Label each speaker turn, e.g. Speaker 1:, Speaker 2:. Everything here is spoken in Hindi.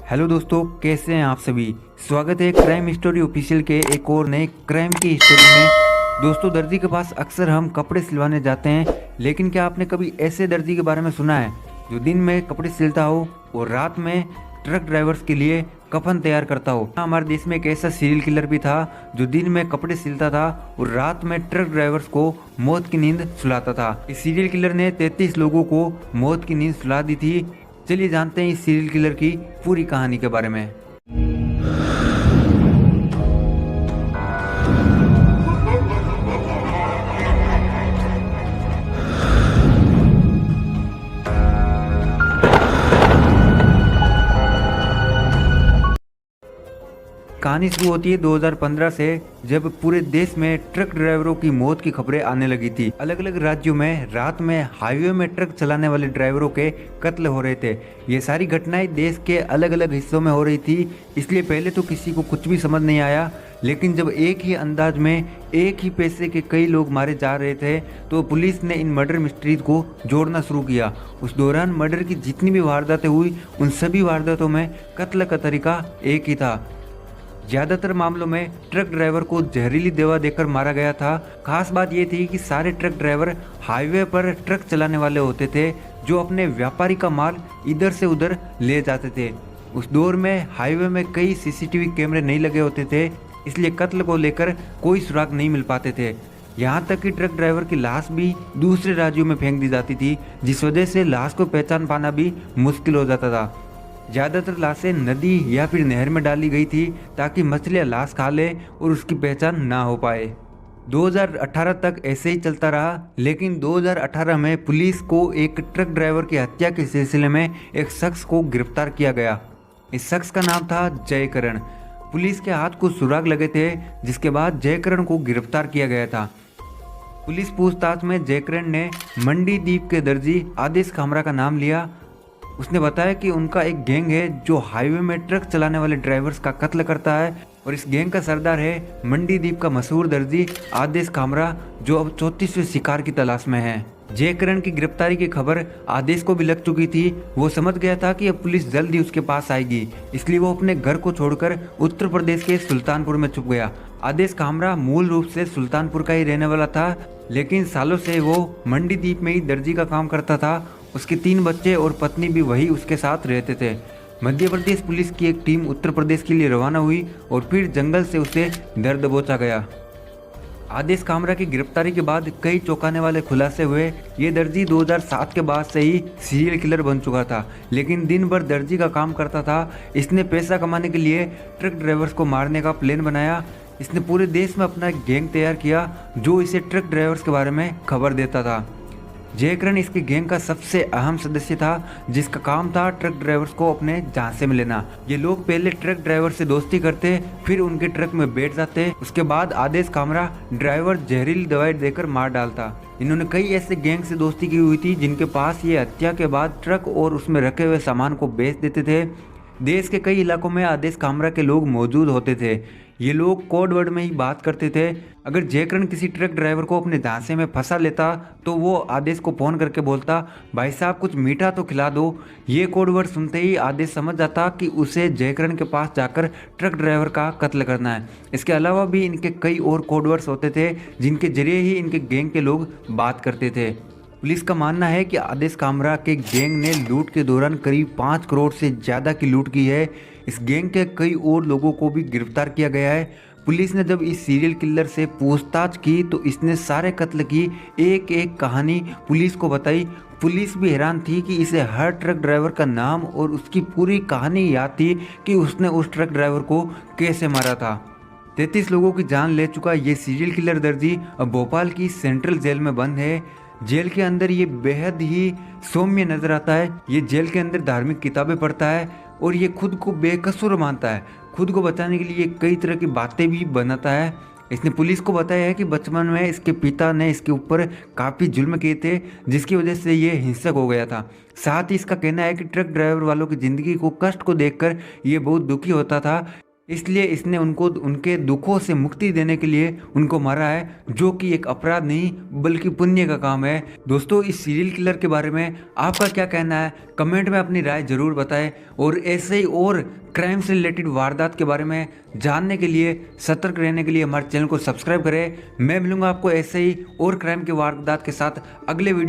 Speaker 1: हेलो दोस्तों, कैसे हैं आप सभी। स्वागत है क्राइम स्टोरी ऑफिशियल के एक और नए क्राइम की स्टोरी में। दोस्तों, दर्जी के पास अक्सर हम कपड़े सिलवाने जाते हैं, लेकिन क्या आपने कभी ऐसे दर्जी के बारे में सुना है जो दिन में कपड़े सिलता हो और रात में ट्रक ड्राइवर्स के लिए कफन तैयार करता हो। हमारे देश में एक ऐसा सीरियल किलर भी था जो दिन में कपड़े सिलता था और रात में ट्रक ड्राइवर्स को मौत की नींद सुलाता था। इस सीरियल किलर ने 33 लोगों को मौत की नींद सुला दी थी। चलिए जानते हैं इस सीरियल किलर की पूरी कहानी के बारे में। कहानी शुरू होती है 2015 से, जब पूरे देश में ट्रक ड्राइवरों की मौत की खबरें आने लगी थी। अलग अलग राज्यों में रात में हाईवे में ट्रक चलाने वाले ड्राइवरों के कत्ल हो रहे थे। ये सारी घटनाएं देश के अलग अलग हिस्सों में हो रही थी, इसलिए पहले तो किसी को कुछ भी समझ नहीं आया। लेकिन जब एक ही अंदाज में एक ही पैसे के कई लोग मारे जा रहे थे, तो पुलिस ने इन मर्डर मिस्ट्रीज को जोड़ना शुरू किया। उस दौरान मर्डर की जितनी भी वारदातें हुई, उन सभी वारदातों में कत्ल का तरीका एक ही था। ज्यादातर मामलों में ट्रक ड्राइवर को जहरीली दवा देकर मारा गया था। खास बात यह थी कि सारे ट्रक ड्राइवर हाईवे पर ट्रक चलाने वाले होते थे, जो अपने व्यापारी का माल इधर से उधर ले जाते थे। उस दौर में हाईवे में कई सीसीटीवी कैमरे नहीं लगे होते थे, इसलिए कत्ल को लेकर कोई सुराग नहीं मिल पाते थे। यहाँ तक कि ट्रक ड्राइवर की लाश भी दूसरे राज्यों में फेंक दी जाती थी, जिस वजह से लाश को पहचान पाना भी मुश्किल हो जाता था। ज़्यादातर लाशें नदी या फिर नहर में डाली गई थी, ताकि मछलियाँ लाश खा ले और उसकी पहचान ना हो पाए। 2018 तक ऐसे ही चलता रहा, लेकिन 2018 में पुलिस को एक ट्रक ड्राइवर की हत्या के सिलसिले में एक शख्स को गिरफ्तार किया गया। इस शख्स का नाम था जयकरण। पुलिस के हाथ को सुराग लगे थे, जिसके बाद जयकरण को गिरफ्तार किया गया था। पुलिस पूछताछ में जयकरण ने मंडी द्वीप के दर्जी आदेश खामरा का नाम लिया। उसने बताया कि उनका एक गैंग है जो हाईवे में ट्रक चलाने वाले ड्राइवर्स का कत्ल करता है, और इस गैंग का सरदार है मंडी द्वीप का मशहूर दर्जी आदेश खामरा, जो अब 34वें शिकार की तलाश में है। जयकरण की गिरफ्तारी की खबर आदेश को भी लग चुकी थी। वो समझ गया था कि अब पुलिस जल्द ही उसके पास आएगी, इसलिए वो अपने घर को छोड़कर उत्तर प्रदेश के सुल्तानपुर में छुप गया। आदेश खामरा मूल रूप से सुल्तानपुर का ही रहने वाला था, लेकिन सालों से वो मंडी द्वीप में ही दर्जी का काम करता था। उसके 3 बच्चे और पत्नी भी वही उसके साथ रहते थे। मध्य प्रदेश पुलिस की एक टीम उत्तर प्रदेश के लिए रवाना हुई और फिर जंगल से उसे दर दबोचा गया। आदेश खामरा की गिरफ्तारी के बाद कई चौंकाने वाले खुलासे हुए। ये दर्जी 2007 के बाद से ही सीरियल किलर बन चुका था, लेकिन दिन भर दर्जी का काम करता था। इसने पैसा कमाने के लिए ट्रक ड्राइवर्स को मारने का प्लान बनाया। इसने पूरे देश में अपना गैंग तैयार किया, जो इसे ट्रक ड्राइवर्स के बारे में खबर देता था। जयकरण इसके गैंग का सबसे अहम सदस्य था, जिसका काम था ट्रक ड्राइवर्स को अपने झांसे में लेना। ये लोग पहले ट्रक ड्राइवर से दोस्ती करते, फिर उनके ट्रक में बैठ जाते। उसके बाद आदेश खामरा ड्राइवर जहरीली दवाई देकर मार डालता। इन्होंने कई ऐसे गैंग से दोस्ती की हुई थी, जिनके पास ये हत्या के बाद ट्रक और उसमें रखे हुए सामान को बेच देते थे। देश के कई इलाकों में आदेश खामरा के लोग मौजूद होते थे। ये लोग कोड वर्ड में ही बात करते थे। अगर जयकरण किसी ट्रक ड्राइवर को अपने झांसे में फंसा लेता, तो वो आदेश को फ़ोन करके बोलता, भाई साहब कुछ मीठा तो खिला दो। ये कोड वर्ड सुनते ही आदेश समझ जाता कि उसे जयकरण के पास जाकर ट्रक ड्राइवर का कत्ल करना है। इसके अलावा भी इनके कई और कोड वर्ड्स होते थे, जिनके जरिए ही इनके गैंग के लोग बात करते थे। पुलिस का मानना है कि आदेश खामरा के गैंग ने लूट के दौरान करीब 5 करोड़ से ज़्यादा की लूट की है। इस गैंग के कई और लोगों को भी गिरफ्तार किया गया है। पुलिस ने जब इस सीरियल किलर से पूछताछ की, तो इसने सारे कत्ल की एक एक कहानी पुलिस को बताई। पुलिस भी हैरान थी कि इसे हर ट्रक ड्राइवर का नाम और उसकी पूरी कहानी याद थी कि उसने उस ट्रक ड्राइवर को कैसे मारा था। 33 लोगों की जान ले चुका ये सीरियल किलर दर्जी अब भोपाल की सेंट्रल जेल में बंद है। जेल के अंदर ये बेहद ही सौम्य नजर आता है। ये जेल के अंदर धार्मिक किताबें पढ़ता है और ये खुद को बेकसूर मानता है। खुद को बचाने के लिए कई तरह की बातें भी बनाता है। इसने पुलिस को बताया है कि बचपन में इसके पिता ने इसके ऊपर काफ़ी जुल्म किए थे, जिसकी वजह से ये हिंसक हो गया था। साथ ही इसका कहना है कि ट्रक ड्राइवर वालों की ज़िंदगी को कष्ट को देखकर ये बहुत दुखी होता था। इसलिए इसने उनको उनके दुखों से मुक्ति देने के लिए उनको मारा है, जो कि एक अपराध नहीं बल्कि पुण्य का काम है। दोस्तों, इस सीरियल किलर के बारे में आपका क्या कहना है, कमेंट में अपनी राय जरूर बताएं। और ऐसे ही और क्राइम से रिलेटेड वारदात के बारे में जानने के लिए, सतर्क रहने के लिए हमारे चैनल को सब्सक्राइब करें। मैं मिलूंगा आपको ऐसे ही और क्राइम के वारदात के साथ अगले वीडियो।